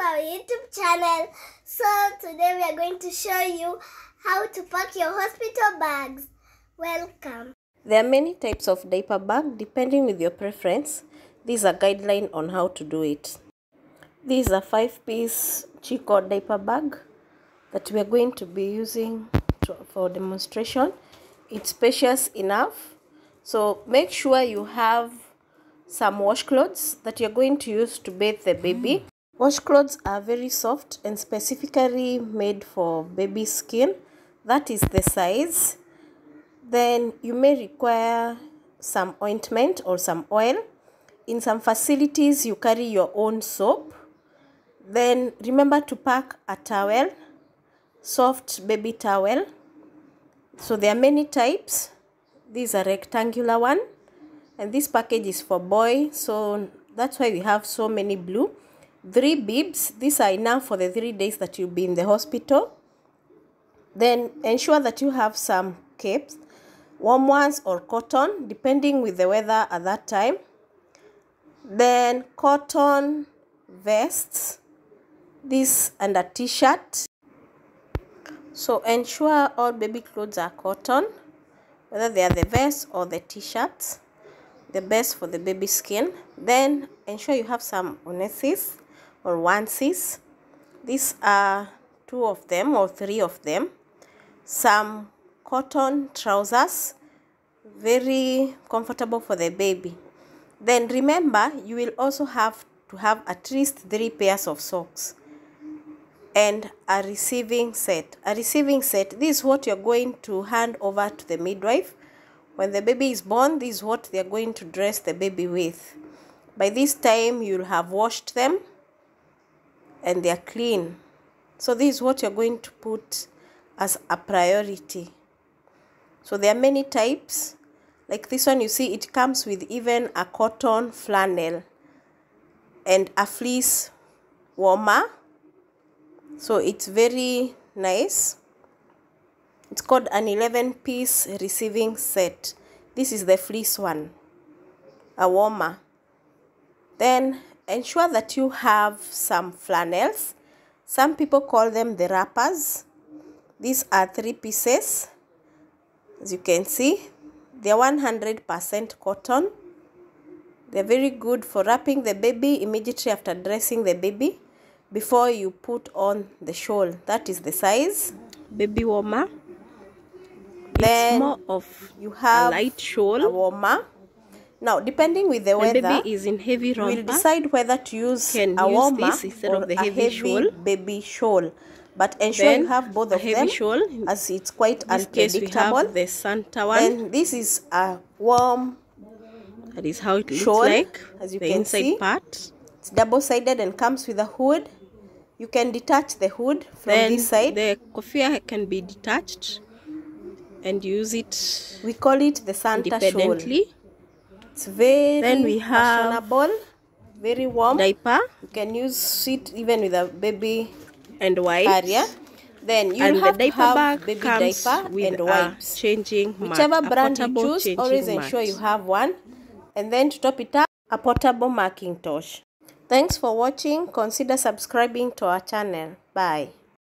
our YouTube channel. So today we are going to show you how to pack your hospital bags. Welcome. There are many types of diaper bag depending with your preference. These are guideline on how to do it. This is a 5-piece Chico diaper bag that we are going to be using for demonstration. It's spacious enough, so make sure you have some washcloths that you're going to use to bathe the baby. Washcloths are very soft and specifically made for baby skin. That is the size. Then you may require some ointment or some oil. In some facilities, you carry your own soap. Then remember to pack a towel, soft baby towel. So there are many types. These are rectangular one, and this package is for boy, so that's why we have so many blue. 3 bibs. These are enough for the 3 days that you'll be in the hospital. Then ensure that you have some capes, warm ones or cotton, depending with the weather at that time. Then cotton vests, this and a t-shirt. So ensure all baby clothes are cotton, whether they are the vests or the t-shirts, the best for the baby skin. Then ensure you have some onesies or onesies. These are 2 of them or 3 of them. Some cotton trousers, very comfortable for the baby. Then remember, you will also have to have at least 3 pairs of socks and a receiving set. A receiving set, this is what you're going to hand over to the midwife. When the baby is born, this is what they're going to dress the baby with. By this time, you'll have washed them and they're clean. So this is what you're going to put as a priority. So there are many types. Like this one, you see it comes with even a cotton flannel and a fleece warmer. So it's very nice. It's called an 11-piece receiving set. This is the fleece one, a warmer. Then ensure that you have some flannels. Some people call them the wrappers. These are 3 pieces. As you can see, they are 100% cotton. They're very good for wrapping the baby immediately after dressing the baby before you put on the shawl. That is the size. Baby warmer. Then it's more of you have a light shawl, a warmer. Now, depending with the weather, baby is in heavy romper, we'll decide whether to use a warmer instead of the heavy shawl, baby shawl. But ensure then you have both of them, shawl, as it's quite unpredictable. We have the Santa one. Then this is a warm. That is how it looks like. As you can see, part. It's double-sided and comes with a hood. You can detach the hood from this side. The kofia can be detached and use it. We call it the Santa shawl. It's very fashionable, very warm diaper. You can use it even with a baby and wipes. Area. Then you have the diaper bag baby diaper with and wipes. Changing whichever brand you choose, always ensure you have one. And then to top it up, a portable Macintosh. Thanks for watching. Consider subscribing to our channel. Bye.